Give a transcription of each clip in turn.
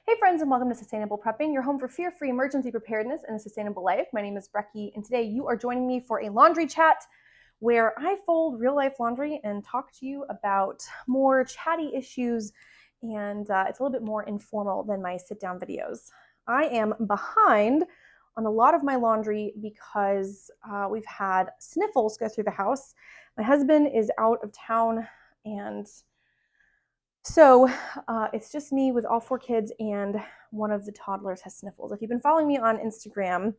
Hey friends, and welcome to Sustainable Prepping, your home for fear-free emergency preparedness and a sustainable life. My name is Brekke, and today you are joining me for a laundry chat where I fold real-life laundry and talk to you about more chatty issues, and it's a little bit more informal than my sit-down videos. I am behind on a lot of my laundry because we've had sniffles go through the house. My husband is out of town, and so it's just me with all four kids, and one of the toddlers has sniffles. If you've been following me on Instagram,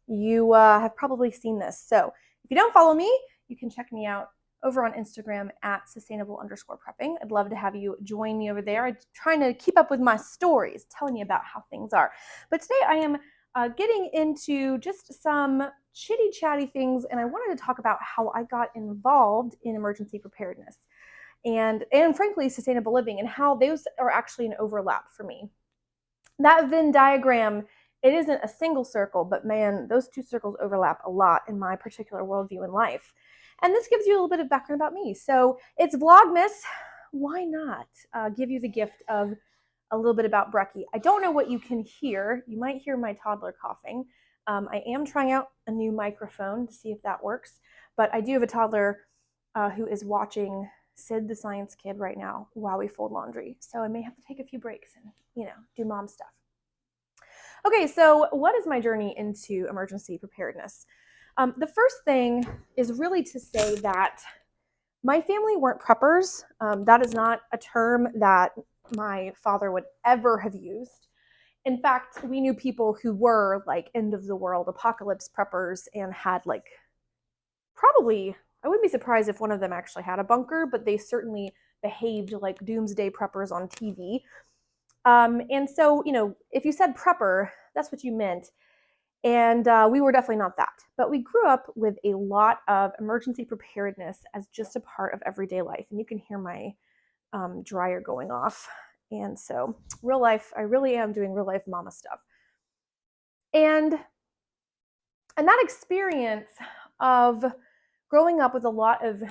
you have probably seen this. So if you don't follow me, you can check me out over on Instagram at sustainable_prepping. I'd love to have you join me over there. I'm trying to keep up with my stories, telling you about how things are. But today I am getting into just some chitty chatty things, and I wanted to talk about how I got involved in emergency preparedness and frankly sustainable living, and how those are actually an overlap for me. That Venn diagram, it isn't a single circle, but man, those two circles overlap a lot in my particular worldview in life. And this gives you a little bit of background about me. So it's Vlogmas. Why not give you the gift of a little bit about Brekke? I don't know what you can hear. You might hear my toddler coughing. I am trying out a new microphone to see if that works, but I do have a toddler who is watching Sid the Science Kid right now while we fold laundry. So I may have to take a few breaks and, do mom stuff. Okay, so what is my journey into emergency preparedness? The first thing is really to say that my family weren't preppers. That is not a term that my father would ever have used. In fact, we knew people who were like end of the world apocalypse preppers and had like probably, I wouldn't be surprised if one of them actually had a bunker, but they certainly behaved like doomsday preppers on TV. And so, if you said prepper, that's what you meant. And we were definitely not that. But we grew up with a lot of emergency preparedness as just a part of everyday life. And you can hear my dryer going off. And so real life, I really am doing real life mama stuff. And that experience of growing up with a lot of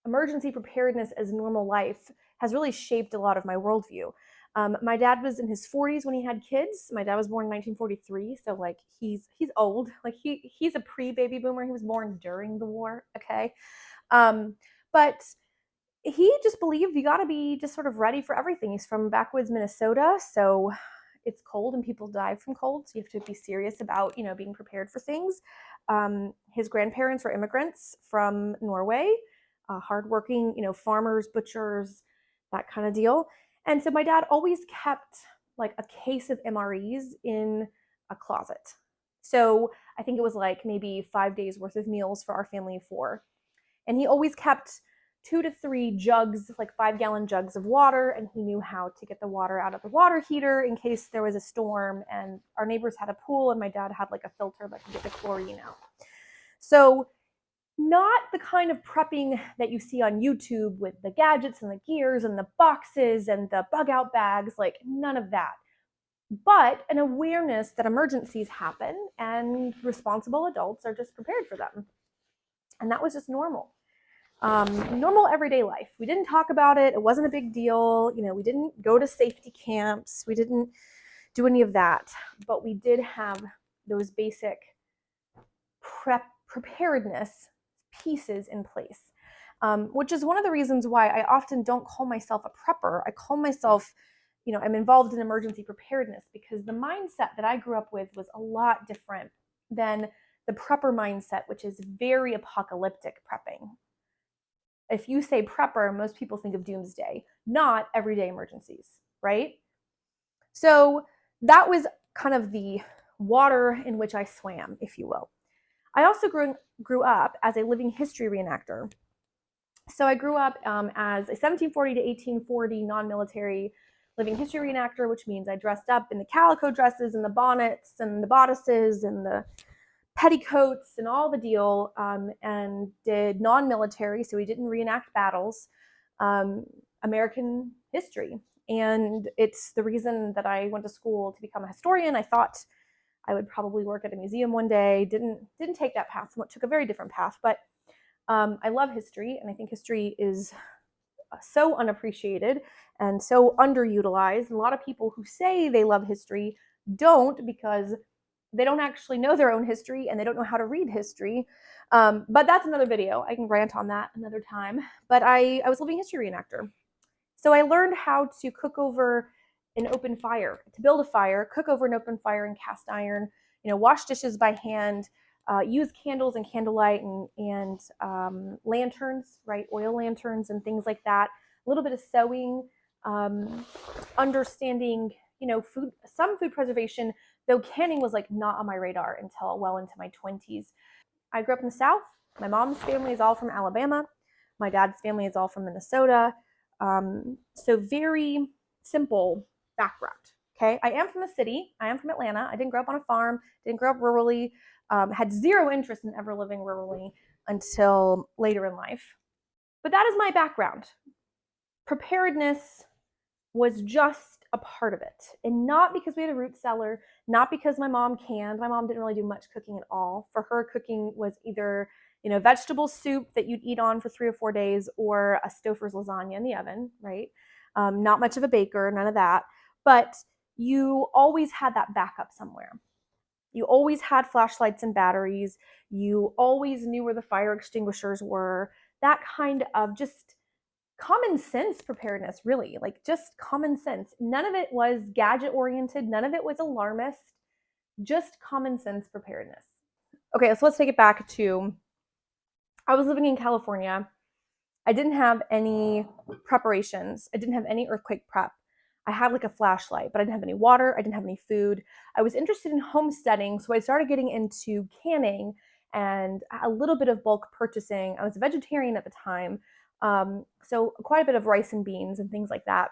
emergency preparedness as normal life has really shaped a lot of my worldview. My dad was in his 40s when he had kids. My dad was born in 1943, so like he's old. Like he's a pre-baby boomer. He was born during the war, okay? But he just believed you got to be just sort of ready for everything. He's from backwoods Minnesota, so it's cold and people die from cold, so you have to be serious about being prepared for things. His grandparents were immigrants from Norway, hardworking farmers, butchers, that kind of deal. And so my dad always kept like a case of MREs in a closet. So I think it was like maybe 5 days worth of meals for our family of 4. And he always kept 2 to 3 jugs, like 5-gallon jugs of water, and he knew how to get the water out of the water heater in case there was a storm. And our neighbors had a pool, and my dad had like a filter that could get the chlorine out. So not the kind of prepping that you see on YouTube with the gadgets and the gears and the boxes and the bug out bags, like none of that. But an awareness that emergencies happen and responsible adults are just prepared for them. And that was just normal. Normal everyday life. We didn't talk about it. It wasn't a big deal. We didn't go to safety camps. We didn't do any of that. But we did have those basic preparedness pieces in place, which is one of the reasons why I often don't call myself a prepper. I call myself, I'm involved in emergency preparedness, because the mindset that I grew up with was a lot different than the prepper mindset, which is very apocalyptic prepping. If you say prepper, most people think of doomsday, not everyday emergencies, right? So that was kind of the water in which I swam, if you will. I also grew up as a living history reenactor. So I grew up as a 1740 to 1840 non-military living history reenactor, which means I dressed up in the calico dresses and the bonnets and the bodices and the petticoats and all the deal, and did non-military, so we didn't reenact battles, American history. And it's the reason that I went to school to become a historian. I thought I would probably work at a museum one day. Didn't take that path. Took a very different path. But I love history, and I think history is so unappreciated and so underutilized. And a lot of people who say they love history don't, because they don't actually know their own history and they don't know how to read history. But that's another video. I can rant on that another time. But I was a living history reenactor. So I learned how to cook over an open fire, to build a fire, cook over an open fire in cast iron, wash dishes by hand, use candles and candlelight and lanterns, right? Oil lanterns and things like that. A little bit of sewing, understanding, food, some food preservation, though canning was like not on my radar until well into my 20s. I grew up in the South. My mom's family is all from Alabama. My dad's family is all from Minnesota. So very simple background. Okay. I am from the city. I am from Atlanta. I didn't grow up on a farm, didn't grow up rurally, had zero interest in ever living rurally until later in life. But that is my background. Preparedness was just a part of it. And not because we had a root cellar, not because my mom canned. My mom didn't really do much cooking at all. For her, cooking was either, vegetable soup that you'd eat on for 3 or 4 days, or a Stouffer's lasagna in the oven, right? Not much of a baker, none of that. But you always had that backup somewhere. You always had flashlights and batteries. You always knew where the fire extinguishers were. That kind of just common sense preparedness, really, like just common sense. None of it was gadget oriented. None of it was alarmist, just common sense preparedness. Okay, so let's take it back to, I was living in California. I didn't have any preparations. I didn't have any earthquake prep. I had like a flashlight, but I didn't have any water. I didn't have any food. I was interested in homesteading, so I started getting into canning and a little bit of bulk purchasing. I was a vegetarian at the time, so quite a bit of rice and beans and things like that,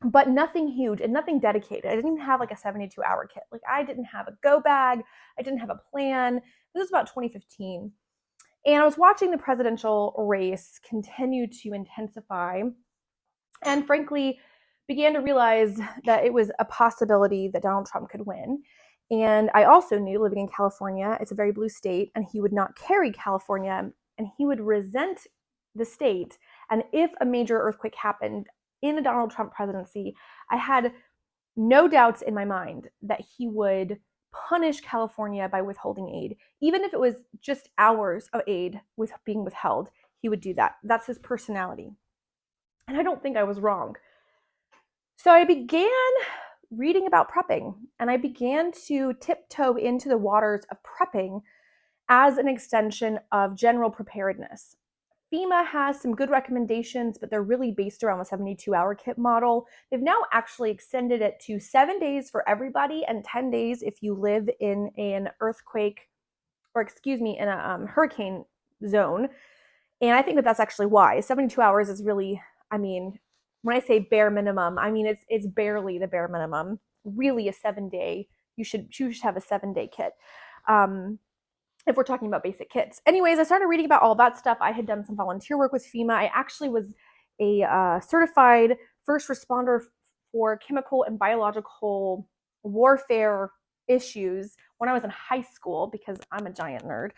but nothing huge and nothing dedicated. I didn't even have like a 72-hour kit. Like, I didn't have a go bag. I didn't have a plan. This was about 2015. And I was watching the presidential race continue to intensify, and frankly, began to realize that it was a possibility that Donald Trump could win. And I also knew, living in California, it's a very blue state, and he would not carry California, and he would resent the state. And if a major earthquake happened in a Donald Trump presidency, I had no doubts in my mind that he would punish California by withholding aid. Even if it was just hours of aid with being withheld, he would do that. That's his personality. And I don't think I was wrong. So I began reading about prepping, and I began to tiptoe into the waters of prepping as an extension of general preparedness. FEMA has some good recommendations, but they're really based around the 72-hour kit model. They've now actually extended it to 7 days for everybody and 10 days if you live in an earthquake, or in a hurricane zone. And I think that that's actually why 72 hours is really, when I say bare minimum, it's barely the bare minimum. Really, a 7-day, you should have a 7-day kit. If we're talking about basic kits. Anyways, I started reading about all that stuff. I had done some volunteer work with FEMA. I actually was a certified first responder for chemical and biological warfare issues when I was in high school, because I'm a giant nerd.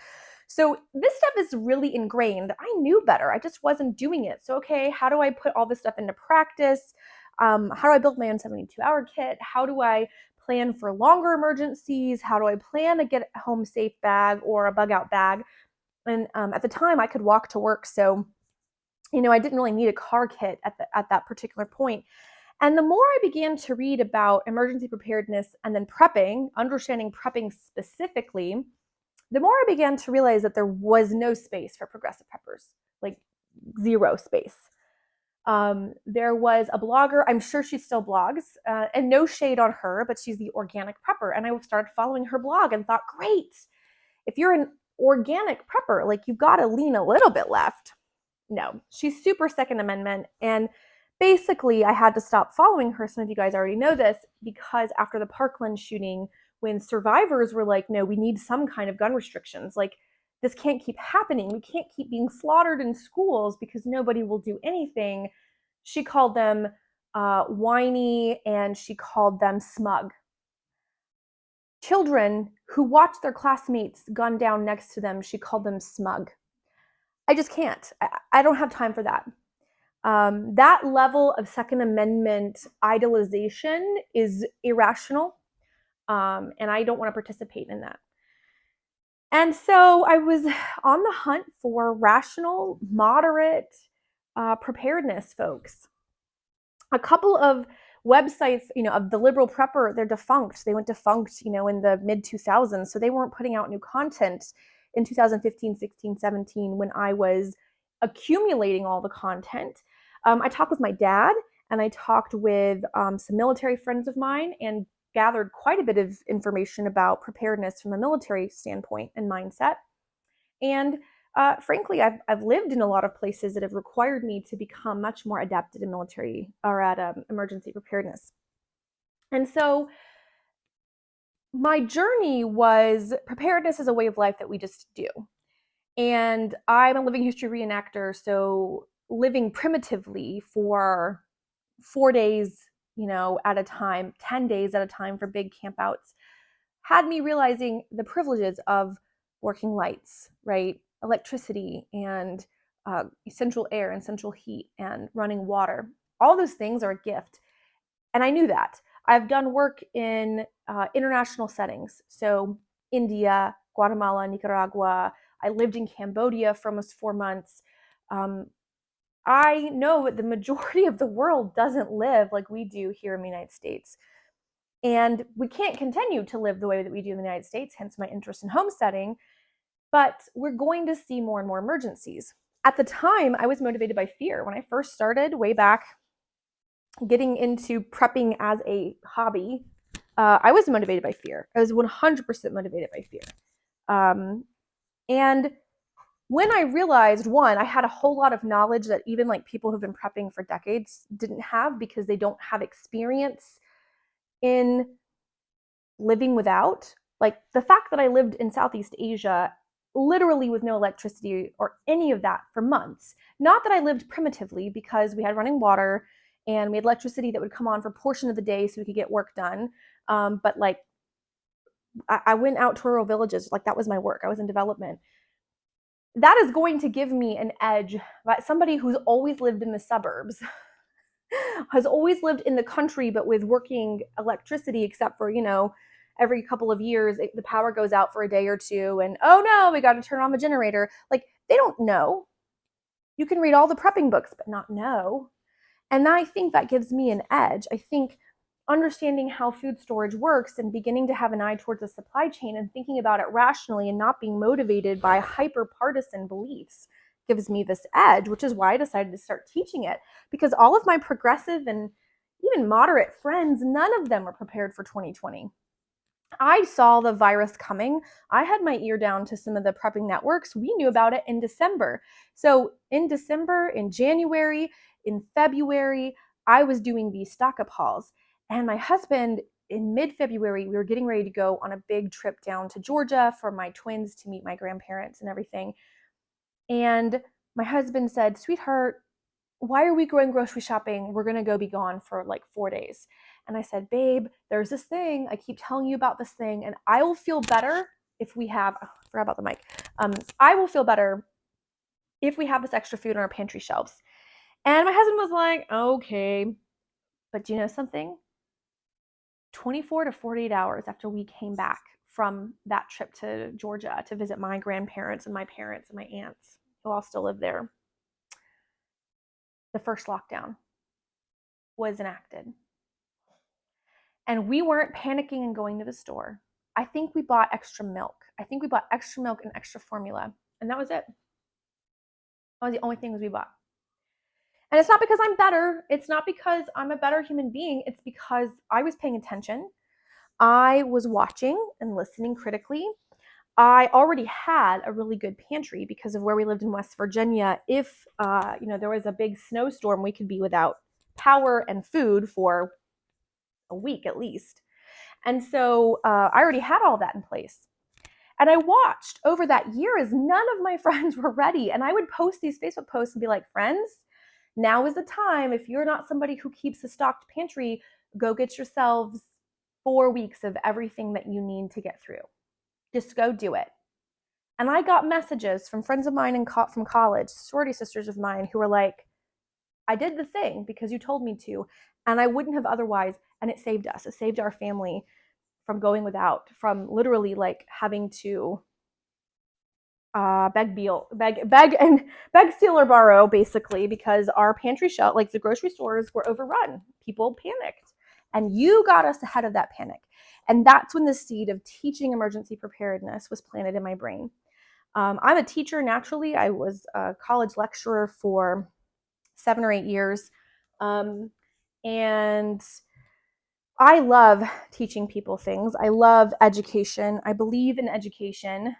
So this stuff is really ingrained. I knew better. I just wasn't doing it. So, okay, how do I put all this stuff into practice? How do I build my own 72-hour kit? How do I plan for longer emergencies? How do I plan to get a home safe bag or a bug out bag? And at the time, I could walk to work, so I didn't really need a car kit at that particular point. And the more I began to read about emergency preparedness and then prepping, understanding prepping specifically, the more I began to realize that there was no space for progressive preppers, like zero space. There was a blogger, I'm sure she still blogs, and no shade on her, but she's the organic prepper. And I started following her blog and thought, great, if you're an organic prepper, like, you got to lean a little bit left. No, she's super Second Amendment. And basically, I had to stop following her. Some of you guys already know this, because after the Parkland shooting, when survivors were like, no, we need some kind of gun restrictions, like, this can't keep happening. We can't keep being slaughtered in schools because nobody will do anything. She called them whiny, and she called them smug. Children who watched their classmates gunned down next to them, she called them smug. I just can't. I don't have time for that. That level of Second Amendment idolization is irrational, and I don't want to participate in that. And so I was on the hunt for rational, moderate preparedness folks. A couple of websites, of the liberal prepper, they're defunct. They went defunct, in the mid 2000s. So they weren't putting out new content in 2015, 16, 17 when I was accumulating all the content. I talked with my dad and I talked with some military friends of mine and gathered quite a bit of information about preparedness from a military standpoint and mindset. And frankly, I've lived in a lot of places that have required me to become much more adept at military or at emergency preparedness. And so my journey was preparedness is a way of life that we just do. And I'm a living history reenactor, so living primitively for 4 days, at a time, 10 days at a time for big campouts, had me realizing the privileges of working lights, right? Electricity and central air and central heat and running water. All those things are a gift. And I knew that. I've done work in international settings. So India, Guatemala, Nicaragua. I lived in Cambodia for almost 4 months. I know that the majority of the world doesn't live like we do here in the United States. And we can't continue to live the way that we do in the United States, hence my interest in homesteading. But we're going to see more and more emergencies. At the time, I was motivated by fear. When I first started way back getting into prepping as a hobby, I was motivated by fear. I was 100% motivated by fear. And when I realized, one, I had a whole lot of knowledge that even like people who've been prepping for decades didn't have because they don't have experience in living without. Like the fact that I lived in Southeast Asia literally with no electricity or any of that for months. Not that I lived primitively, because we had running water and we had electricity that would come on for a portion of the day so we could get work done. But like I went out to rural villages, like that was my work. I was in development. That is going to give me an edge. But somebody who's always lived in the suburbs has always lived in the country, but with working electricity, except for, every couple of years, the power goes out for a day or two, and oh no, we got to turn on the generator. Like, they don't know. You can read all the prepping books, but not know. And I think that gives me an edge. I think understanding how food storage works and beginning to have an eye towards the supply chain and thinking about it rationally and not being motivated by hyper partisan beliefs gives me this edge, which is why I decided to start teaching it. Because all of my progressive and even moderate friends, none of them were prepared for 2020. I saw the virus coming. I had my ear down to some of the prepping networks. We knew about it in December. So in December, in January, in February, I was doing these stock-up hauls. And my husband, in mid-February, we were getting ready to go on a big trip down to Georgia for my twins to meet my grandparents and everything. And my husband said, "Sweetheart, why are we going grocery shopping? We're going to go be gone for like 4 days." And I said, "Babe, there's this thing. I keep telling you about this thing, and I will feel better if we have," I forgot about the mic. "I will feel better if we have this extra food on our pantry shelves." And my husband was like, "Okay." But do you know something? 24 to 48 hours after we came back from that trip to Georgia to visit my grandparents and my parents and my aunts, who all still live there, the first lockdown was enacted. And we weren't panicking and going to the store. I think we bought extra milk. I think we bought extra milk and extra formula. And that was it. That was the only things we bought. And it's not because I'm better. It's not because I'm a better human being. It's because I was paying attention. I was watching and listening critically. I already had a really good pantry because of where we lived in West Virginia. If there was a big snowstorm, we could be without power and food for a week at least. And so I already had all that in place. And I watched over that year as none of my friends were ready. And I would post these Facebook posts and be like, "Friends, now is the time. If you're not somebody who keeps a stocked pantry, go get yourselves 4 weeks of everything that you need to get through. Just go do it." And I got messages from friends of mine from college, sorority sisters of mine, who were like, I did the thing because you told me to, and I wouldn't have otherwise. And it saved us. It saved our family from going without, from literally like having to beg, steal, or borrow, basically, because our pantry shelf, like the grocery stores, were overrun. People panicked, and you got us ahead of that panic. And that's when the seed of teaching emergency preparedness was planted in my brain. I'm a teacher naturally. I was a college lecturer for 7 or 8 years, and I love teaching people things. I love education. I believe in education.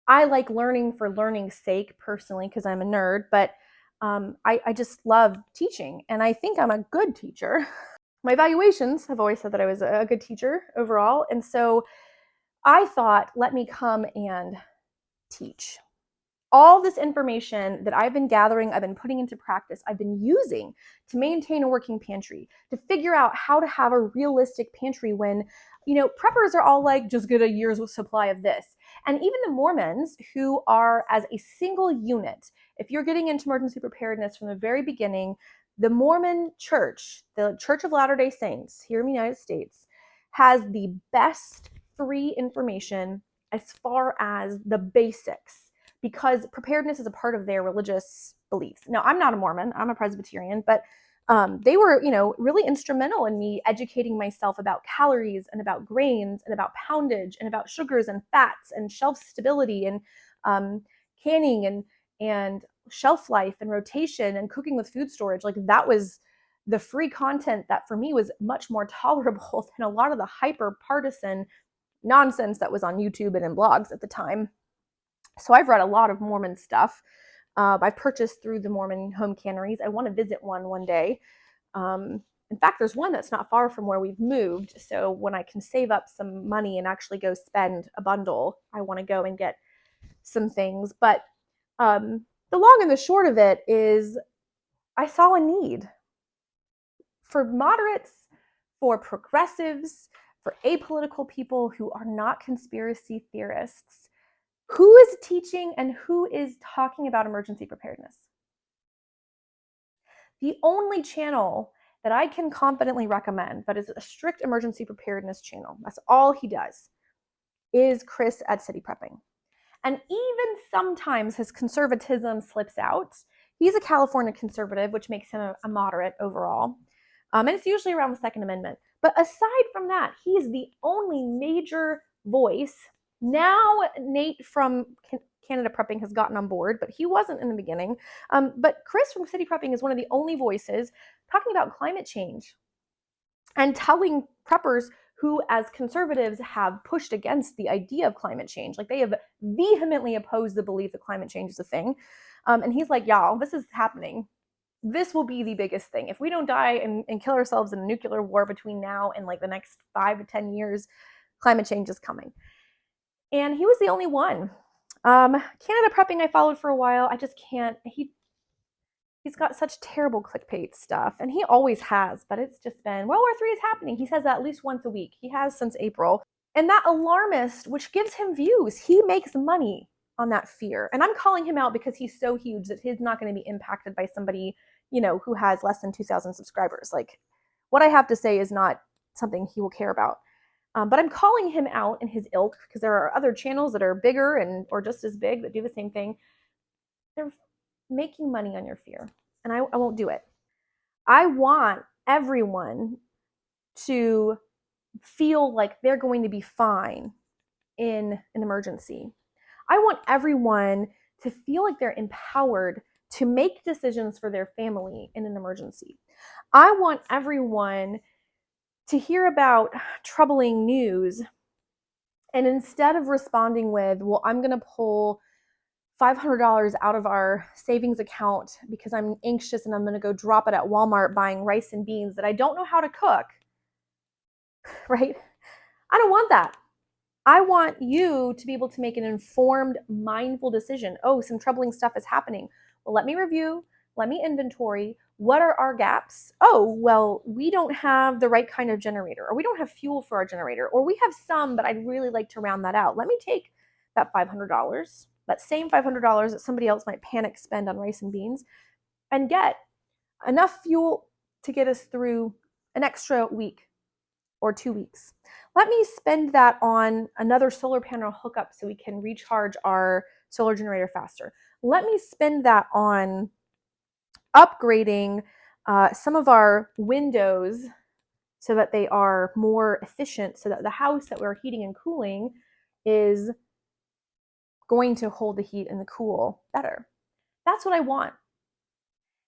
I like learning for learning's sake personally because I'm a nerd, but I just love teaching, and I think I'm a good teacher. My evaluations have always said that I was a good teacher overall, and so I thought, let me come and teach. All this information that I've been gathering, I've been putting into practice, I've been using to maintain a working pantry, to figure out how to have a realistic pantry when, preppers are all like, just get a year's supply of this. And even the Mormons, who are as a single unit, if you're getting into emergency preparedness from the very beginning, the Mormon Church, the Church of Latter-day Saints here in the United States, has the best free information as far as the basics, because preparedness is a part of their religious beliefs. Now, I'm not a Mormon, I'm a Presbyterian, but they were, really instrumental in me educating myself about calories and about grains and about poundage and about sugars and fats and shelf stability and canning and shelf life and rotation and cooking with food storage. Like, that was the free content that for me was much more tolerable than a lot of the hyper partisan nonsense that was on YouTube and in blogs at the time. So I've read a lot of Mormon stuff. I've purchased through the Mormon home canneries. I want to visit one day. In fact, there's one that's not far from where we've moved. So when I can save up some money and actually go spend a bundle, I want to go and get some things. But the long and the short of it is I saw a need for moderates, for progressives, for apolitical people who are not conspiracy theorists. Who is teaching and who is talking about emergency preparedness? The only channel that I can confidently recommend that is a strict emergency preparedness channel, that's all he does, is Chris at City Prepping. And even sometimes his conservatism slips out. He's a California conservative, which makes him a moderate overall. And it's usually around the Second Amendment. But aside from that, he is the only major voice. Now Nate from Canada Prepping has gotten on board, but he wasn't in the beginning. But Chris from City Prepping is one of the only voices talking about climate change and telling preppers who, as conservatives, have pushed against the idea of climate change. Like, they have vehemently opposed the belief that climate change is a thing. And he's like, y'all, this is happening. This will be the biggest thing. If we don't die and kill ourselves in a nuclear war between now and like the next 5 to 10 years, climate change is coming. And he was the only one. Canada Prepping I followed for a while. I just can't. He's got such terrible clickbait stuff, and he always has, but it's just been, World War III is happening. He says that at least once a week. He has since April. And that alarmist, which gives him views, he makes money on that fear. And I'm calling him out because he's so huge that he's not going to be impacted by somebody, who has less than 2,000 subscribers. Like, what I have to say is not something he will care about. But I'm calling him out in his ilk because there are other channels that are bigger or just as big that do the same thing. They're making money on your fear, and I won't do it. I want everyone to feel like they're going to be fine in an emergency. I want everyone to feel like they're empowered to make decisions for their family in an emergency. I want everyone to hear about troubling news, and instead of responding with, well, I'm going to pull $500 out of our savings account because I'm anxious and I'm going to go drop it at Walmart buying rice and beans that I don't know how to cook, right? I don't want that. I want you to be able to make an informed, mindful decision. Oh, some troubling stuff is happening. Well, let me review, let me inventory. What are our gaps? Oh, well, we don't have the right kind of generator, or we don't have fuel for our generator, or we have some, but I'd really like to round that out. Let me take that $500, that same $500 that somebody else might panic spend on rice and beans, and get enough fuel to get us through an extra week or 2 weeks. Let me spend that on another solar panel hookup so we can recharge our solar generator faster. Let me spend that on upgrading some of our windows so that they are more efficient, so that the house that we're heating and cooling is going to hold the heat and the cool better. That's what I want.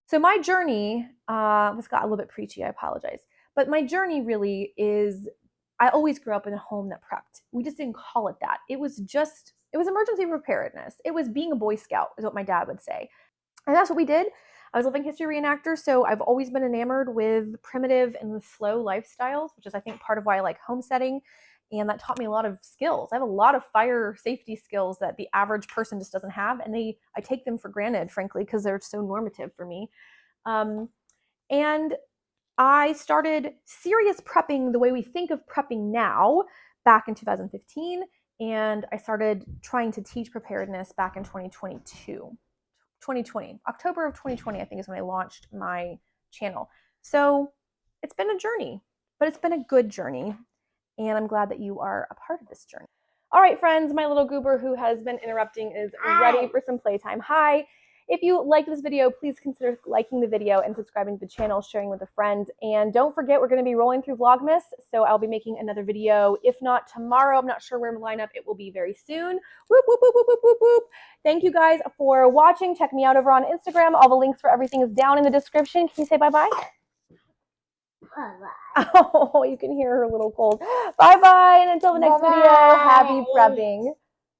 So my journey, this got a little bit preachy, I apologize, but my journey really is, I always grew up in a home that prepped. We just didn't call it that. It was emergency preparedness. It was being a Boy Scout, is what my dad would say. And that's what we did. I was a living history reenactor, so I've always been enamored with primitive and with slow lifestyles, which is, I think, part of why I like homesteading. And that taught me a lot of skills. I have a lot of fire safety skills that the average person just doesn't have, and I take them for granted, frankly, because they're so normative for me. And I started serious prepping the way we think of prepping now back in 2015, and I started trying to teach preparedness back in 2020, October of 2020, I think, is when I launched my channel. So it's been a journey, but it's been a good journey, and I'm glad that you are a part of this journey. All right, friends, my little goober who has been interrupting is ready for some playtime. Hi. If you like this video, please consider liking the video and subscribing to the channel, sharing with a friend. And don't forget, we're going to be rolling through Vlogmas, so I'll be making another video. If not tomorrow, I'm not sure where my lineup, it will be very soon. Whoop, whoop, whoop, whoop, whoop, whoop, whoop. Thank you guys for watching. Check me out over on Instagram. All the links for everything is down in the description. Can you say bye-bye? Bye-bye. Oh, you can hear her little cold. Bye-bye, and until the next video, happy prepping.